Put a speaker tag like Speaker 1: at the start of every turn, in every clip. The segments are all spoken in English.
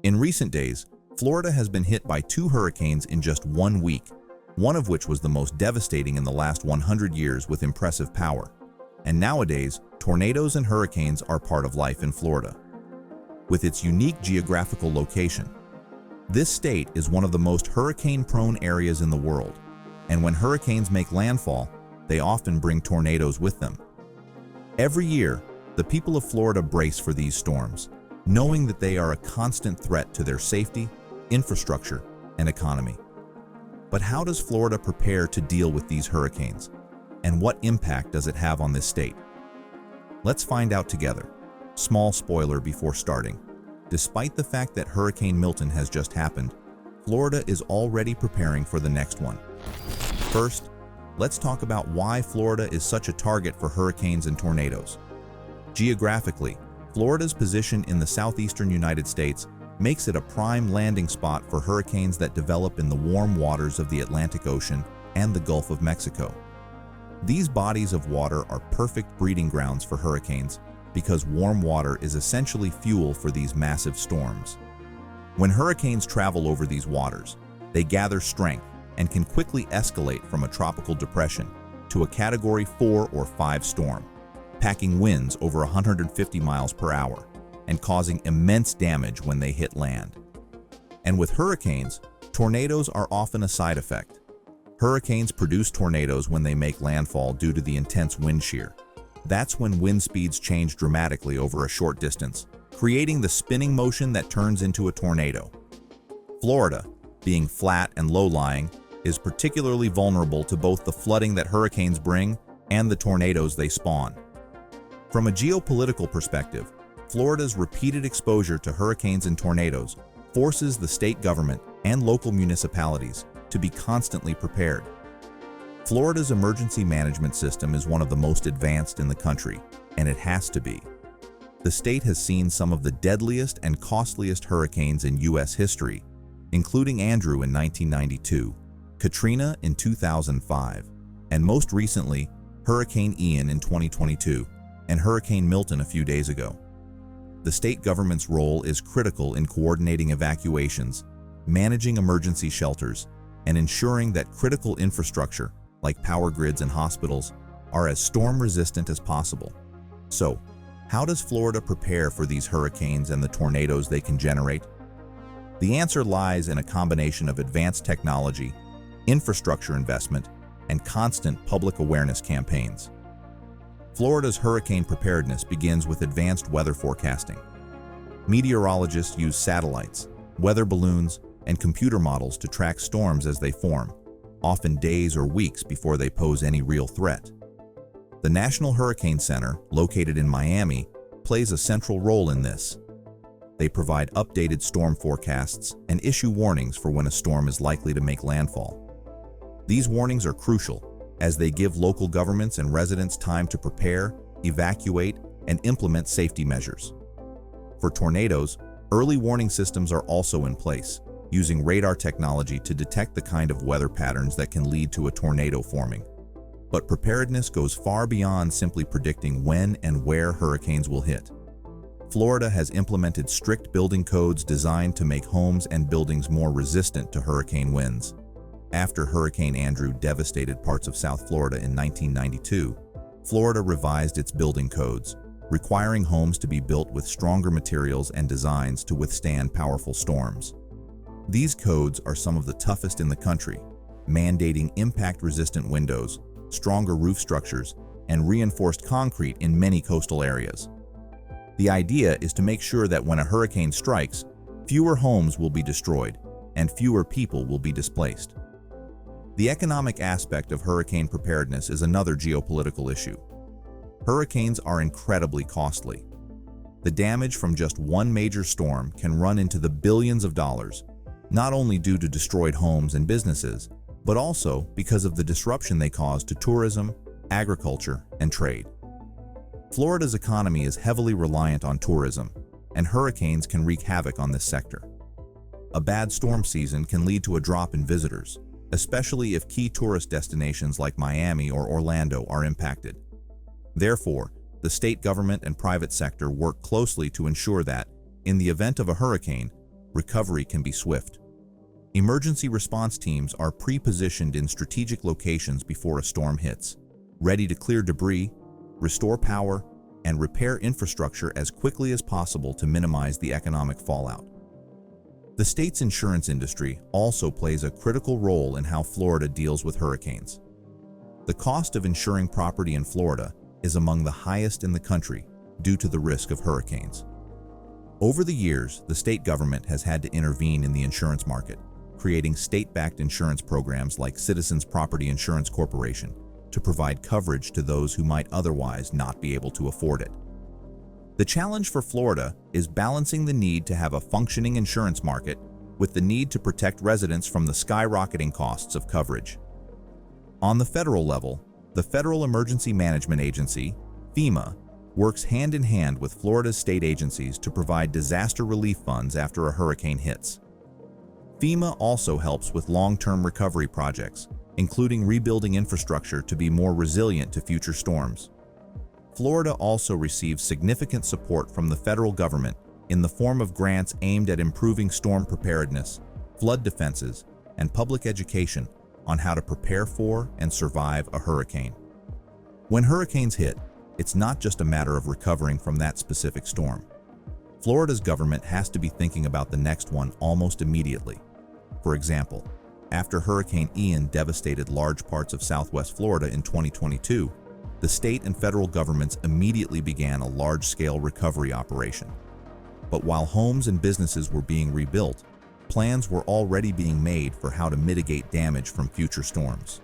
Speaker 1: In recent days, Florida has been hit by 2 hurricanes in just 1 week, one of which was the most devastating in the last 100 years with impressive power. And nowadays, tornadoes and hurricanes are part of life in Florida. With its unique geographical location, this state is one of the most hurricane-prone areas in the world, and when hurricanes make landfall, they often bring tornadoes with them. Every year, the people of Florida brace for these storms, knowing that they are a constant threat to their safety, infrastructure, and economy. But how does Florida prepare to deal with these hurricanes? And what impact does it have on this state? Let's find out together. Small spoiler before starting. Despite the fact that Hurricane Milton has just happened, Florida is already preparing for the next one. First, let's talk about why Florida is such a target for hurricanes and tornadoes. Geographically, Florida's position in the southeastern United States makes it a prime landing spot for hurricanes that develop in the warm waters of the Atlantic Ocean and the Gulf of Mexico. These bodies of water are perfect breeding grounds for hurricanes because warm water is essentially fuel for these massive storms. When hurricanes travel over these waters, they gather strength and can quickly escalate from a tropical depression to a Category 4 or 5 storm, packing winds over 150 miles per hour and causing immense damage when they hit land. And with hurricanes, tornadoes are often a side effect. Hurricanes produce tornadoes when they make landfall due to the intense wind shear. That's when wind speeds change dramatically over a short distance, creating the spinning motion that turns into a tornado. Florida, being flat and low-lying, is particularly vulnerable to both the flooding that hurricanes bring and the tornadoes they spawn. From a geopolitical perspective, Florida's repeated exposure to hurricanes and tornadoes forces the state government and local municipalities to be constantly prepared. Florida's emergency management system is one of the most advanced in the country, and it has to be. The state has seen some of the deadliest and costliest hurricanes in U.S. history, including Andrew in 1992, Katrina in 2005, and most recently, Hurricane Ian in 2022, and Hurricane Milton a few days ago. The state government's role is critical in coordinating evacuations, managing emergency shelters, and ensuring that critical infrastructure, like power grids and hospitals, are as storm-resistant as possible. So, how does Florida prepare for these hurricanes and the tornadoes they can generate? The answer lies in a combination of advanced technology, infrastructure investment, and constant public awareness campaigns. Florida's hurricane preparedness begins with advanced weather forecasting. Meteorologists use satellites, weather balloons, and computer models to track storms as they form, often days or weeks before they pose any real threat. The National Hurricane Center, located in Miami, plays a central role in this. They provide updated storm forecasts and issue warnings for when a storm is likely to make landfall. These warnings are crucial, as they give local governments and residents time to prepare, evacuate, and implement safety measures. For tornadoes, early warning systems are also in place, using radar technology to detect the kind of weather patterns that can lead to a tornado forming. But preparedness goes far beyond simply predicting when and where hurricanes will hit. Florida has implemented strict building codes designed to make homes and buildings more resistant to hurricane winds. After Hurricane Andrew devastated parts of South Florida in 1992, Florida revised its building codes, requiring homes to be built with stronger materials and designs to withstand powerful storms. These codes are some of the toughest in the country, mandating impact-resistant windows, stronger roof structures, and reinforced concrete in many coastal areas. The idea is to make sure that when a hurricane strikes, fewer homes will be destroyed and fewer people will be displaced. The economic aspect of hurricane preparedness is another geopolitical issue. Hurricanes are incredibly costly. The damage from just one major storm can run into the billions of dollars, not only due to destroyed homes and businesses, but also because of the disruption they cause to tourism, agriculture, and trade. Florida's economy is heavily reliant on tourism, and hurricanes can wreak havoc on this sector. A bad storm season can lead to a drop in visitors, especially if key tourist destinations like Miami or Orlando are impacted. Therefore, the state government and private sector work closely to ensure that, in the event of a hurricane, recovery can be swift. Emergency response teams are pre-positioned in strategic locations before a storm hits, ready to clear debris, restore power, and repair infrastructure as quickly as possible to minimize the economic fallout. The state's insurance industry also plays a critical role in how Florida deals with hurricanes. The cost of insuring property in Florida is among the highest in the country due to the risk of hurricanes. Over the years, the state government has had to intervene in the insurance market, creating state-backed insurance programs like Citizens Property Insurance Corporation to provide coverage to those who might otherwise not be able to afford it. The challenge for Florida is balancing the need to have a functioning insurance market with the need to protect residents from the skyrocketing costs of coverage. On the federal level, the Federal Emergency Management Agency, FEMA, works hand-in-hand with Florida's state agencies to provide disaster relief funds after a hurricane hits. FEMA also helps with long-term recovery projects, including rebuilding infrastructure to be more resilient to future storms. Florida also receives significant support from the federal government in the form of grants aimed at improving storm preparedness, flood defenses, and public education on how to prepare for and survive a hurricane. When hurricanes hit, it's not just a matter of recovering from that specific storm. Florida's government has to be thinking about the next one almost immediately. For example, after Hurricane Ian devastated large parts of Southwest Florida in 2022, the state and federal governments immediately began a large-scale recovery operation. But while homes and businesses were being rebuilt, plans were already being made for how to mitigate damage from future storms.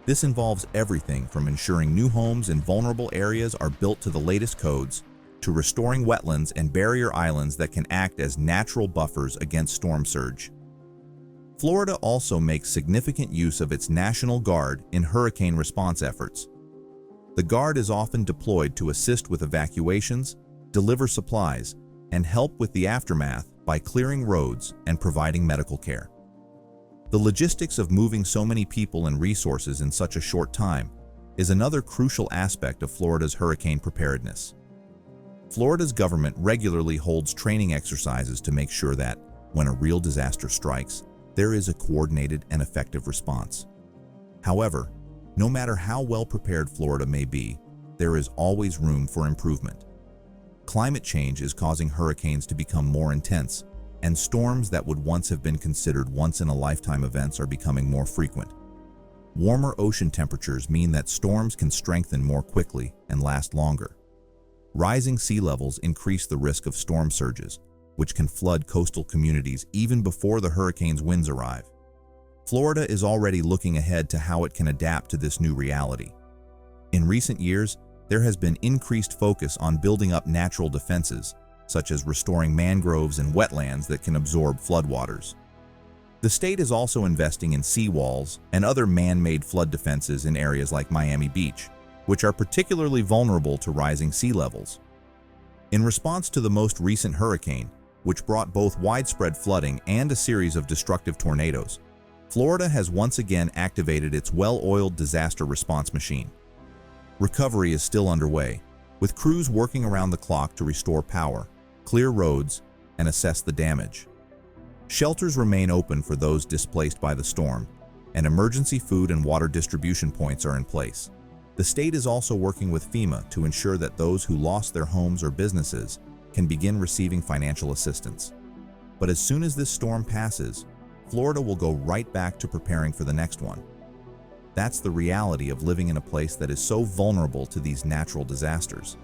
Speaker 1: This involves everything from ensuring new homes in vulnerable areas are built to the latest codes, to restoring wetlands and barrier islands that can act as natural buffers against storm surge. Florida also makes significant use of its National Guard in hurricane response efforts. The Guard is often deployed to assist with evacuations, deliver supplies, and help with the aftermath by clearing roads and providing medical care. The logistics of moving so many people and resources in such a short time is another crucial aspect of Florida's hurricane preparedness. Florida's government regularly holds training exercises to make sure that, when a real disaster strikes, there is a coordinated and effective response. However, no matter how well prepared Florida may be, there is always room for improvement. Climate change is causing hurricanes to become more intense, and storms that would once have been considered once-in-a-lifetime events are becoming more frequent. Warmer ocean temperatures mean that storms can strengthen more quickly and last longer. Rising sea levels increase the risk of storm surges, which can flood coastal communities even before the hurricane's winds arrive. Florida is already looking ahead to how it can adapt to this new reality. In recent years, there has been increased focus on building up natural defenses, such as restoring mangroves and wetlands that can absorb floodwaters. The state is also investing in seawalls and other man-made flood defenses in areas like Miami Beach, which are particularly vulnerable to rising sea levels. In response to the most recent hurricane, which brought both widespread flooding and a series of destructive tornadoes, Florida has once again activated its well-oiled disaster response machine. Recovery is still underway, with crews working around the clock to restore power, clear roads, and assess the damage. Shelters remain open for those displaced by the storm, and emergency food and water distribution points are in place. The state is also working with FEMA to ensure that those who lost their homes or businesses can begin receiving financial assistance. But as soon as this storm passes, Florida will go right back to preparing for the next one. That's the reality of living in a place that is so vulnerable to these natural disasters.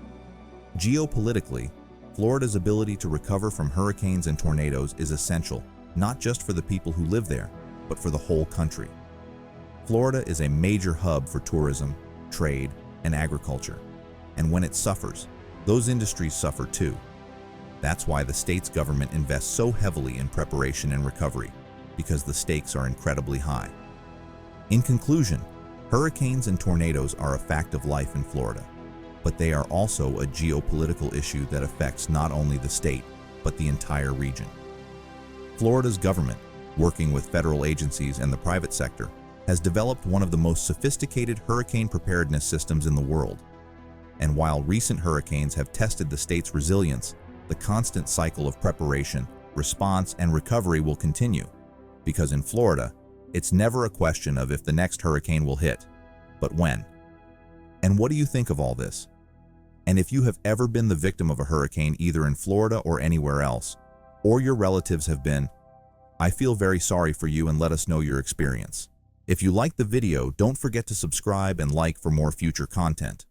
Speaker 1: Geopolitically, Florida's ability to recover from hurricanes and tornadoes is essential, not just for the people who live there, but for the whole country. Florida is a major hub for tourism, trade, and agriculture, and when it suffers, those industries suffer too. That's why the state's government invests so heavily in preparation and recovery, because the stakes are incredibly high. In conclusion, hurricanes and tornadoes are a fact of life in Florida, but they are also a geopolitical issue that affects not only the state, but the entire region. Florida's government, working with federal agencies and the private sector, has developed one of the most sophisticated hurricane preparedness systems in the world. And while recent hurricanes have tested the state's resilience, the constant cycle of preparation response, and recovery will continue. Because in Florida, it's never a question of if the next hurricane will hit, but when. And what do you think of all this? And if you have ever been the victim of a hurricane either in Florida or anywhere else, or your relatives have been, I feel very sorry for you, and let us know your experience. If you liked the video, don't forget to subscribe and like for more future content.